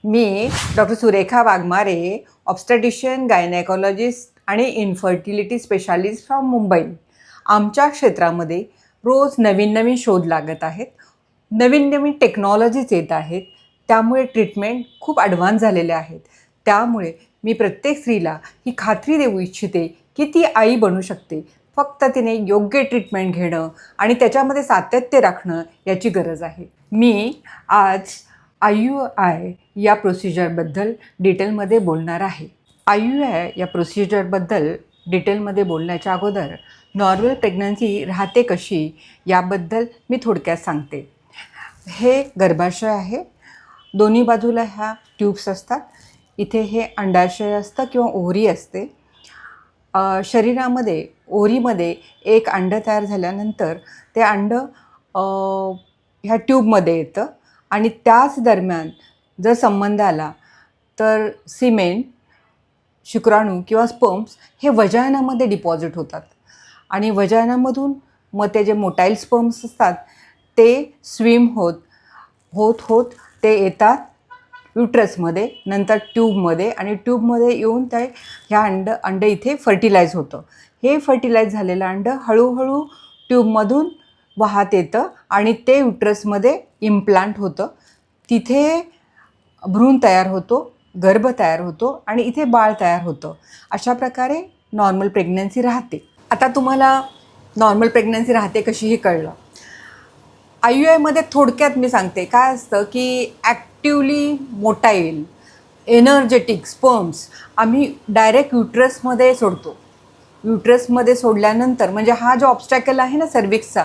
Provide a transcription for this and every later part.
मी doctor Surekha Waghmare, ऑब्स्टॅटिशियन, gynaecologist आणि infertility specialist from Mumbai. आमच्या क्षेत्रामध्ये रोज नवीन नवीन शोध लागत आहेत, नवीन नवीन टेक्नॉलॉजीज येत आहेत. त्यामुळे ट्रीटमेंट खूप ॲडव्हान्स झालेले आहेत. त्यामुळे मी प्रत्येक स्त्रीला ही खात्री देऊ इच्छिते की ती आई बनू शकते. फक्त तिने योग्य ट्रीटमेंट घेणं आणि त्याच्यामध्ये सातत्य राखणं याची गरज आहे. मी आज IUI या प्रोसिजरबद्दल डिटेलमध्ये बोलणार आहे. IUI या प्रोसिजरबद्दल डिटेलमध्ये बोलण्याच्या अगोदर नॉर्मल प्रेग्नन्सी राहते कशी याबद्दल मी थोडक्यात सांगते. हे गर्भाशय आहे. दोन्ही बाजूला ह्या ट्यूब्स असतात. इथे हे अंडाशय असतं किंवा ओव्हरी असते. शरीरामध्ये ओव्हरीमध्ये एक अंडं तयार झाल्यानंतर ते अंडं ह्या ट्यूबमध्ये येतं आणि त्याच दरम्यान जर संबंध आला तर सिमेन, शुक्राणू किंवा स्पर्म्स हे वजायनामध्ये डिपॉझिट होतात आणि वजायनामधून मग ते जे मोटाईल स्पर्म्स असतात ते स्विम होत होत होत ते येतात युट्रसमध्ये, नंतर ट्यूबमध्ये आणि ट्यूबमध्ये येऊन ते ह्या अंड इथे फर्टिलाइज होतं. हे फर्टिलाइज झालेलं अंड हळूहळू ट्यूबमधून वाहत येतं आणि ते युट्रसमध्ये इम्प्लांट होतं. तिथे भ्रूण तयार होतो, गर्भ तयार होतो आणि इथे बाळ तयार होतं. अशा प्रकारे नॉर्मल प्रेग्नन्सी राहते. आता तुम्हाला नॉर्मल प्रेग्नन्सी राहते कशीही कळलं. IUIमध्ये थोडक्यात मी सांगते काय असतं की ॲक्टिवली मोटाईल एनर्जेटिक स्पर्म्स आम्ही डायरेक्ट युट्रसमध्ये सोडतो. युट्रसमध्ये सोडल्यानंतर म्हणजे हा जो ऑब्स्टॅकल आहे ना सर्विक्सचा,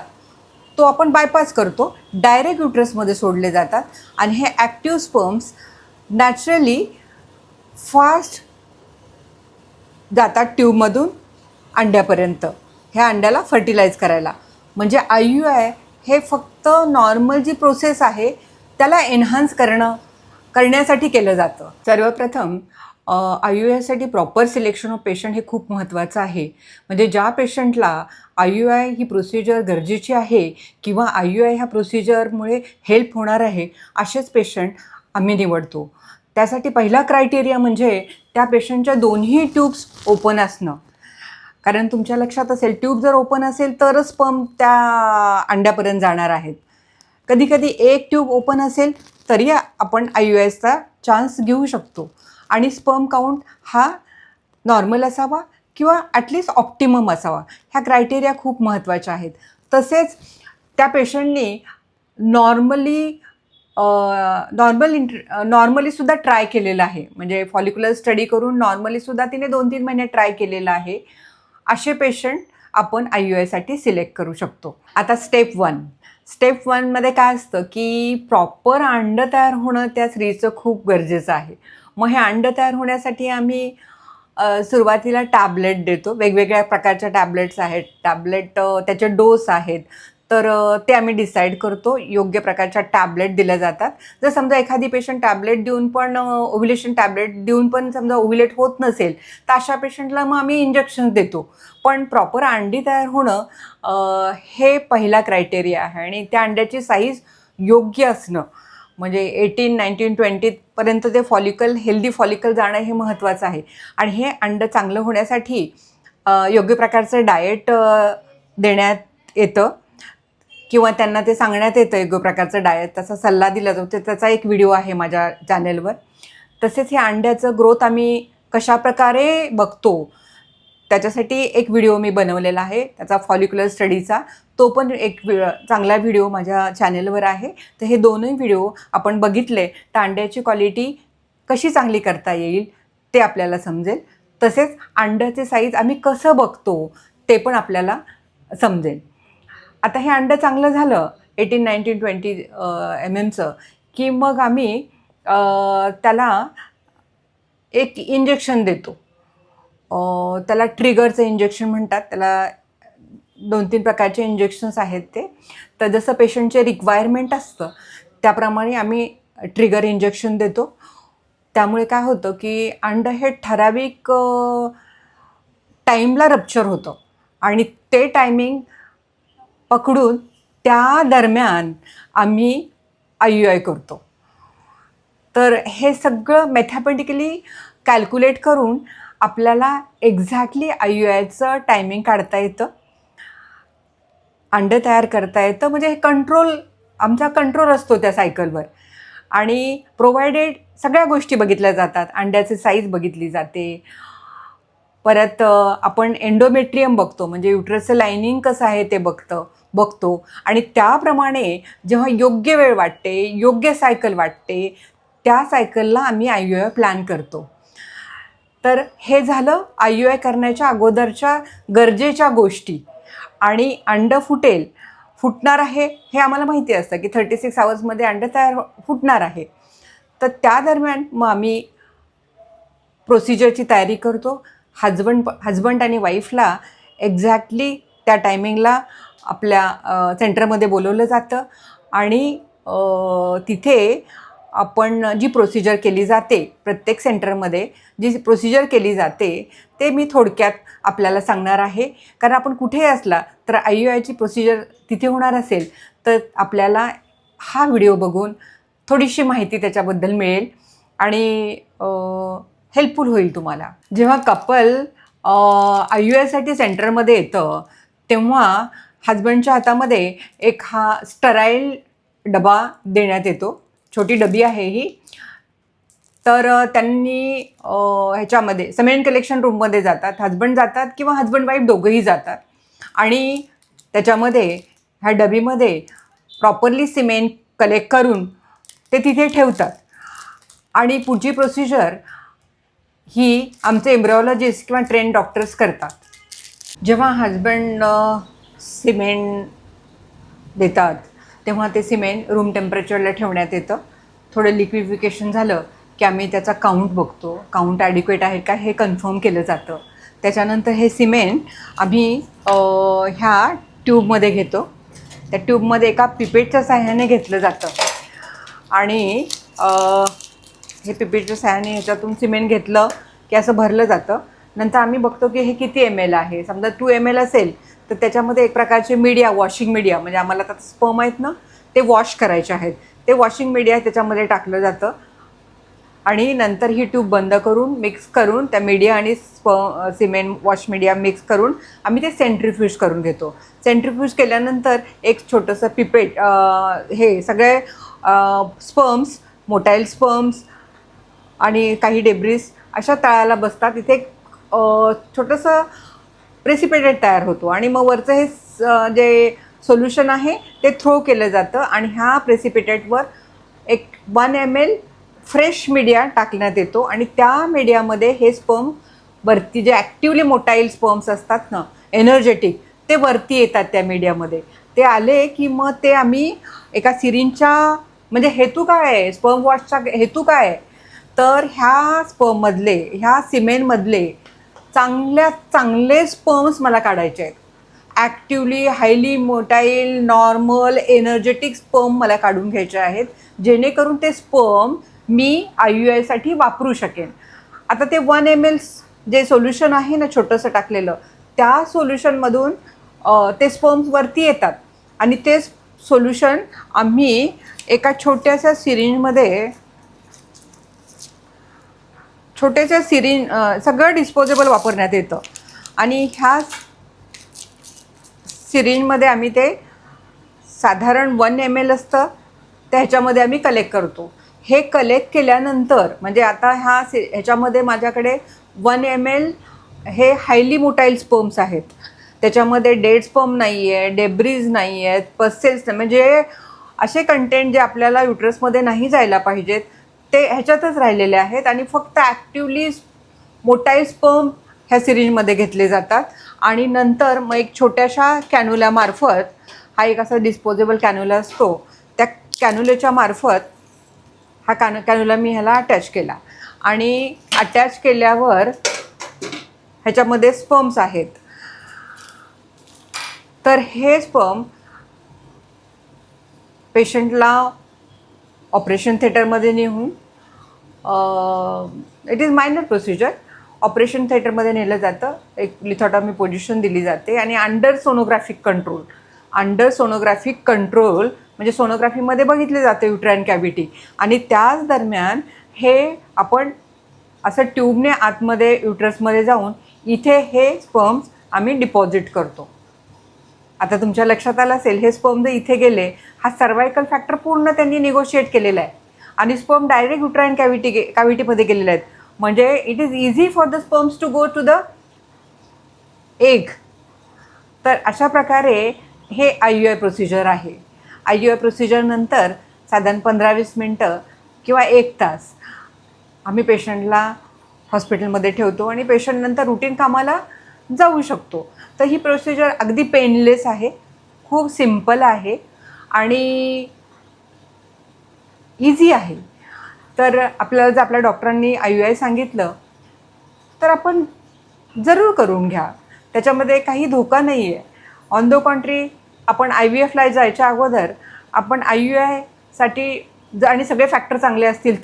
तो आपण बायपास करतो. डायरेक्ट युट्रसमध्ये सोडले जातात आणि हे ॲक्टिव्ह स्पर्म्स नॅचरली फास्ट जातात ट्यूबमधून अंड्यापर्यंत, ह्या अंड्याला फर्टिलाइज करायला. म्हणजे IUI हे फक्त नॉर्मल जी प्रोसेस आहे त्याला एन्हान्स करण्यासाठी केलं जातं. सर्वप्रथम IUIसाठी प्रॉपर सिलेक्शन ऑफ पेशंट हे खूप महत्त्वाचं आहे. म्हणजे ज्या पेशंटला IUI ही प्रोसिजर गरजेची आहे किंवा IUI ह्या प्रोसिजरमुळे हेल्प होणार आहे असेच पेशंट आम्ही निवडतो. त्यासाठी पहिला क्रायटेरिया म्हणजे त्या पेशंटच्या दोन्ही ट्यूब्स ओपन असणं. कारण तुमच्या लक्षात असेल, ट्यूब जर ओपन असेल तरच स्पर्म त्या अंड्यापर्यंत जाणार आहेत. कधीकधी एक ट्यूब ओपन असेल तरी आपण IUIचा चान्स घेऊ शकतो आणि स्पर्म काउंट हा नॉर्मल असावा किंवा ॲटलिस्ट ऑप्टिमम असावा. ह्या क्रायटेरिया खूप महत्त्वाच्या आहेत. तसेच त्या पेशंटनी नॉर्मलीसुद्धा ट्राय केलेलं आहे. म्हणजे फॉलिक्युलर स्टडी करून नॉर्मलीसुद्धा तिने 2-3 महिने ट्राय केलेलं आहे. असे पेशंट आपण IUIसाठी सिलेक्ट करू शकतो. आता स्टेप 1मध्ये काय असतं की प्रॉपर अंडं तयार होणं त्या स्त्रीचं खूप गरजेचं आहे. मग हे अंडं तयार होण्यासाठी आम्ही सुरुवातीला टॅबलेट देतो. वेगवेगळ्या प्रकारच्या टॅबलेट्स आहेत. त्याचे डोस आहेत. तर ते आम्ही डिसाईड करतो. योग्य प्रकारच्या टॅबलेट दिल्या जातात. जर समजा एखादी पेशंट टॅबलेट देऊन पण ओव्ह्युलेशन टॅबलेट देऊन पण समजा ओव्ह्युलेट होत नसेल तर अशा पेशंटला मग आम्ही इंजेक्शन देतो. पण प्रॉपर अंडी तयार होणं हे पहिला क्रायटेरिया आहे आणि त्या अंड्याची साईज योग्य असणं म्हणजे 18, 19, 20पर्यंत ते हेल्दी फॉलिकल जाणं हे महत्त्वाचं आहे. आणि हे अंडं चांगलं होण्यासाठी योग्य प्रकारचं डाएट देण्यात येतं किंवा त्यांना ते सांगण्यात येतं योग्य प्रकारचं डाएट, त्याचा सल्ला दिला जातो. त्याचा एक व्हिडिओ आहे माझ्या चॅनेलवर. तसेच ह्या अंड्याचं ग्रोथ आम्ही कशाप्रकारे बघतो त्याच्यासाठी एक व्हिडिओ मी बनवलेला आहे, त्याचा फॉलिक्युलर स्टडीचा. तो पण एक चांगला व्हिडिओ माझ्या चॅनेलवर आहे. तर हे दोन्ही व्हिडिओ आपण बघितले तर अंड्याची क्वालिटी कशी चांगली करता येईल ते आपल्याला समजेल. तसेच अंड्याचे साईज आम्ही कसं बघतो ते पण आपल्याला समजेल. आता हे अंडं चांगलं झालं 18, 19, 20 mm की मग आम्ही त्याला एक इंजेक्शन देतो. त्याला ट्रिगरचं इंजेक्शन म्हणतात. त्याला 2-3 प्रकारचे इंजेक्शन्स आहेत ते. तर जसं पेशंटचे रिक्वायरमेंट असतं त्याप्रमाणे आम्ही ट्रिगर इंजेक्शन देतो. त्यामुळे काय होतं की अंड हे ठराविक टाईमला रप्चर होतं आणि ते टायमिंग पकडून त्या दरम्यान आम्ही IUI करतो. तर हे सगळं मॅथमॅटिकली कॅल्क्युलेट करून आपल्याला एक्झॅक्टली IUIचं टायमिंग काढता येतं, अंडं तयार करता येतं. म्हणजे हे आमचा कंट्रोल असतो त्या सायकलवर. आणि प्रोव्हायडेड सगळ्या गोष्टी बघितल्या जातात. अंड्याची साईज बघितली जाते. परत आपण एंडोमेट्रियम बघतो, म्हणजे युट्रसचं लायनिंग कसं आहे ते बघतो. आणि त्याप्रमाणे जेव्हा योग्य वेळ वाटते, योग्य सायकल वाटते, त्या सायकलला आम्ही IUI प्लॅन करतो. तर हे झालं IUI करण्याच्या अगोदरच्या गरजेच्या गोष्टी. आणि अंडं फुटणार आहे हे आम्हाला माहिती असतं की 36 आवर्समध्ये अंडं फुटणार आहे. तर त्या दरम्यान मग आम्ही प्रोसिजरची तयारी करतो. हजबंड आणि वाईफला एक्झॅक्टली त्या टायमिंगला आपल्या सेंटरमध्ये बोलवलं जातं आणि तिथे आपण जी प्रोसिजर केली जाते, प्रत्येक सेंटरमध्ये जी प्रोसिजर केली जाते ते मी थोडक्यात आपल्याला सांगणार आहे. कारण आपण कुठेही असला तर IUIची प्रोसिजर तिथे होणार असेल तर आपल्याला हा व्हिडिओ बघून थोडीशी माहिती त्याच्याबद्दल मिळेल आणि हेल्पफुल होईल तुम्हाला. जेव्हा कपल IUIसाठी सेंटरमध्ये येतं तेव्हा हजबंडच्या हातामध्ये एक हा स्टराईल डबा देण्यात येतो. छोटी डबी आहे ही. तर त्यांनी ह्याच्यामध्ये सेमेन कलेक्शन रूममध्ये जातात, हजबंड जातात किंवा हजबंड वाईफ दोघंही जातात आणि त्याच्यामध्ये ह्या डबीमध्ये प्रॉपरली सिमेंट कलेक्ट करून ते तिथे ठेवतात. आणि पुढची प्रोसिजर ही आमचे एम्ब्रिओलॉजिस्ट किंवा ट्रेन डॉक्टर्स करतात. जेव्हा हजबंड सिमेंट देतात तेव्हा ते सिमेंट रूम टेम्परेचरला ठेवण्यात येतं. थोडं लिक्विफिकेशन झालं की आम्ही त्याचा काउंट बघतो, काउंट ॲडिक्वेट आहे का हे कन्फर्म केलं जातं. त्याच्यानंतर हे सिमेंट आम्ही ह्या ट्यूबमध्ये घेतो. त्या ट्यूबमध्ये एका पिपेटच्या साह्याने घेतलं जातं आणि हे पिपेटच्या साह्याने ह्याच्यातून सिमेंट घेतलं की असं भरलं जातं. नंतर आम्ही बघतो की हे किती ml आहे. समजा 2 ml असेल तर त्याच्यामध्ये एक प्रकारचे मीडिया, वॉशिंग मीडिया, म्हणजे आम्हाला आता स्पर्म आहेत ना ते वॉश करायचे आहेत, ते वॉशिंग मीडिया त्याच्यामध्ये टाकलं जातं आणि नंतर ही ट्यूब बंद करून मिक्स करून त्या मीडिया आणि सिमेंट वॉश मीडिया मिक्स करून आम्ही ते सेंट्रीफ्यूज करून घेतो. सेंट्रीफ्यूज केल्यानंतर एक छोटंसं पिपेट, हे सगळे स्पर्म्स, मोटाईल स्पर्म्स आणि काही डेब्रिस अशा तळाला बसतात. इथे एक छोटंसं प्रेसिपिटेट तयार होतो आणि मग वरचं हे जे सोल्युशन आहे ते थ्रो केलं जातं आणि ह्या प्रेसिपिटेटवर एक 1 ml फ्रेश मीडिया टाकण्यात येतो आणि त्या मीडियामध्ये हे स्पर्म वरती, जे ॲक्टिवली मोटाईल स्पर्म्स असतात ना, एनर्जेटिक, ते वरती येतात त्या मीडियामध्ये. ते आले की मग ते आम्ही एका सिरिंजच्या, म्हणजे हेतू काय आहे, स्पर्म वॉशचा हेतू काय आहे, तर ह्या स्पर्ममधले, ह्या सिमेंटमधले चांगले स्पर्म्स मला काढायचे आहेत. Actively highly motile normal energetic sperm मला काढून घ्यायचे आहेत, जेणेकरून ते स्पर्म मी IUIसाठी वापरू शकेन. आता ते 1 ml जे सोल्युशन आहे ना छोटंसं टाकलेलं, त्या सोल्युशनमधून ते स्पर्म्स वरती येतात आणि ते सोल्युशन आम्ही एका छोट्याशा सिरिंजमध्ये, सगळं डिस्पोजेबल वापरण्यात येतं आणि ह्या सिरिंजमध्ये आम्ही ते साधारण 1 ml असतं, त्याच्यामध्ये आम्ही कलेक्ट करतो. हे कलेक्ट केल्यानंतर, म्हणजे आता ह्याच्यामध्ये माझ्याकडे 1 ml हे हायली मोटाईल स्पर्म्स आहेत. त्याच्यामध्ये डेड स्पर्म नाही आहे, डेब्रीज नाही आहेत, पसेल्स नाही, म्हणजे असे कंटेंट जे आपल्याला युट्रसमध्ये नाही जायला पाहिजेत ते ह्याच्यातच राहिलेले आहेत आणि फक्त ॲक्टिवली मोटाईल स्पर्म ह्या सिरिंजमध्ये घेतले जातात. आणि नंतर मग एक छोट्याशा कॅन्युलामार्फत, हा एक असा डिस्पोजेबल कॅन्युला असतो, त्या कॅन्युलेच्या मार्फत हा कॅन्युला मी ह्याला अटॅच केला आणि अटॅच केल्यावर ह्याच्यामध्ये स्पर्म्स आहेत. तर हे स्पर्म पेशंटला ऑपरेशन थिएटरमध्ये नेऊन, it is minor procedure, operation थिएटरमध्ये नेलं जातं. एक लिथॉटॉमी पोझिशन दिली जाते आणि अंडर सोनोग्राफिक कंट्रोल म्हणजे सोनोग्राफीमध्ये बघितले जाते युट्राईन कॅव्हिटी, आणि त्याच दरम्यान हे आपण असं ट्यूबने आतमध्ये युट्रसमध्ये जाऊन इथे हे स्पर्म्स आम्ही डिपॉझिट करतो. आता तुमच्या लक्षात आलं असेल, हे स्पर्म जर इथे गेले, हा सर्वायकल फॅक्टर पूर्ण त्यांनी निगोशिएट केलेला आहे आणि स्पर्म डायरेक्ट युट्राईन कॅव्हिटीमध्ये गेलेले आहेत. म्हणजे it is easy for the sperms to go to the egg. तर अशा प्रकारे हे IUI प्रोसिजर आहे. IUI प्रोसिजरनंतर साधारण 15-20 मिनटं किंवा 1 तास आम्ही पेशंटला हॉस्पिटलमध्ये ठेवतो आणि पेशंट नंतर रुटीन कामाला जाऊ शकतो. तर ही प्रोसिजर अगदी पेनलेस आहे, खूप सिम्पल आहे आणि इझी आहे. तर आपल्याला जर आपल्या डॉक्टरांनी IUI सांगितलं तर आपण जरूर करून घ्या. त्याच्यामध्ये काही धोका नाही आहे. ऑन द कॉन्ट्री, आपण IVFला जायच्या अगोदर आपण IUIसाठी आणि सगळे फॅक्टर चांगले असतील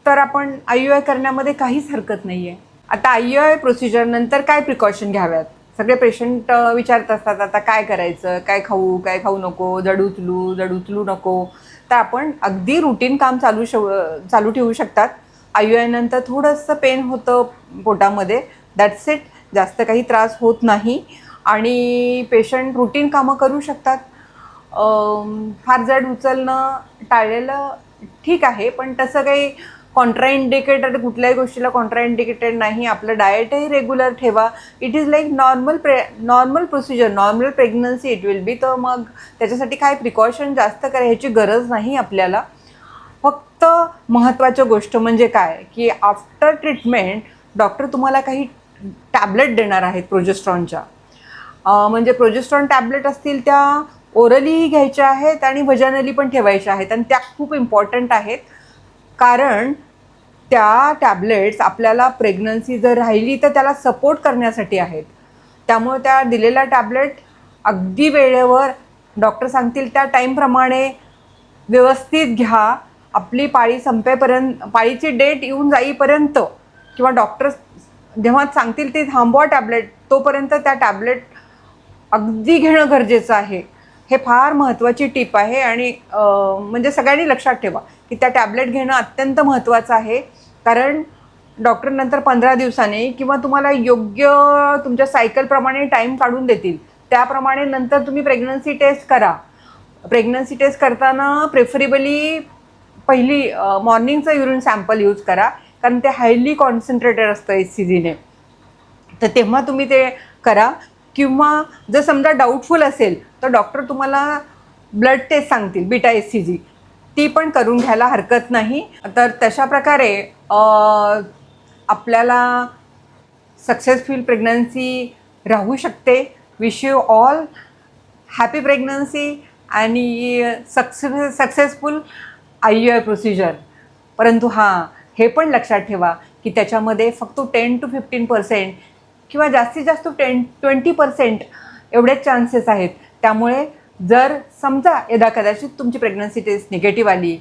तर आपण IUI करण्यामध्ये काहीच हरकत नाही आहे. आता IUI प्रोसिजरनंतर काय प्रिकॉशन घ्याव्यात, सगळे पेशंट विचारत असतात, आता काय करायचं, काय खाऊ नको, जड उचलू नको. तर आपण अगदी रुटीन काम चालू ठेवू शकतात. IUI नंतर थोडंसं पेन होतं पोटामध्ये, दॅट्स इट, जास्त काही त्रास होत नाही आणि पेशंट रुटीन कामं करू शकतात. फार जड उचलणं टाळलेलं ठीक आहे, पण तसं काही कॉन्ट्राइंडिकेटेड, कुठल्याही गोष्टीला कॉन्ट्राइंडिकेटेड नाही. आपलं डाएटही रेग्युलर ठेवा. It is like normal procedure, normal pregnancy it will be. तर मग त्याच्यासाठी काय प्रिकॉशन जास्त करायची गरज नाही आपल्याला. फक्त महत्त्वाचं गोष्ट म्हणजे काय की आफ्टर ट्रीटमेंट डॉक्टर तुम्हाला काही टॅबलेट देणार आहेत प्रोजेस्ट्रॉनच्या. म्हणजे प्रोजेस्ट्रॉन टॅबलेट असतील त्या ओरलीही घ्यायच्या आहेत आणि व्हजानली पण ठेवायच्या आहेत, आणि त्या खूप इम्पॉर्टंट आहेत. कारण त्या टॅबलेट्स आपल्याला प्रेग्नन्सी जर राहिली तर त्याला सपोर्ट करण्यासाठी आहेत. त्यामुळे त्या दिलेल्या टॅबलेट अगदी वेळेवर डॉक्टर सांगतील त्या टाईमप्रमाणे व्यवस्थित घ्या. आपली पाळी संपेपर्यंत, पाळीची डेट येऊन जाईपर्यंत किंवा डॉक्टर जेव्हा सांगतील ते थांबवा टॅबलेट, तोपर्यंत त्या टॅबलेट अगदी घेणं गरजेचं आहे. हे फार महत्त्वाची टीप आहे आणि म्हणजे सगळ्यांनी लक्षात ठेवा की त्या टॅबलेट घेणं अत्यंत महत्त्वाचं आहे. कारण डॉक्टर नंतर 15 दिवसांनी किंवा तुम्हाला योग्य तुमच्या सायकलप्रमाणे टाईम काढून देतील, त्याप्रमाणे नंतर तुम्ही प्रेग्नन्सी टेस्ट करा. प्रेग्नन्सी टेस्ट करताना प्रेफरेबली पहिली मॉर्निंगचं युरिन सॅम्पल यूज करा, कारण ते हायली कॉन्सन्ट्रेटेड असतं HCGने. तर तेव्हा तुम्ही ते करा. किंवा जर समजा डाऊटफुल असेल तर डॉक्टर तुम्हाला ब्लड टेस्ट सांगतील, बीटा HCG, ती पण करून घ्यायला हरकत नाही. तर तशा प्रकारे आपल्याला सक्सेसफुल प्रेग्नन्सी राहू शकते. Wish you all happy pregnancy आणि सक्सेसफुल IUI प्रोसिजर. परंतु हे पण लक्षात ठेवा की त्याच्यामध्ये फक्त 10 to 15% किंवा जास्तीत जास्त 20% एवढेच चान्सेस आहेत. त्यामुळे जर समजा कदाचित तुमची प्रेग्नन्सी टेस्ट निगेटिव्ह आली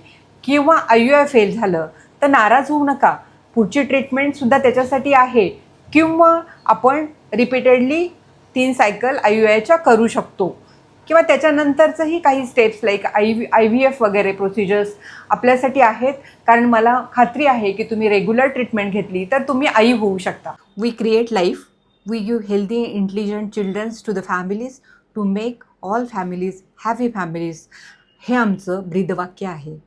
किंवा IUI फेल झालं तर नाराज होऊ नका. पुढची ट्रीटमेंटसुद्धा त्याच्यासाठी आहे, किंवा आपण रिपीटेडली 3 सायकल IUIच्या करू शकतो, किंवा त्याच्यानंतरचंही काही स्टेप्स लाईक IVF वगैरे प्रोसिजर्स आपल्यासाठी आहेत. कारण मला खात्री आहे की तुम्ही रेग्युलर ट्रीटमेंट घेतली तर तुम्ही आई होऊ शकता. We create life, we give healthy intelligent childrens to the families to make all families happy families. हे आमचं ब्रीदवाक्य आहे.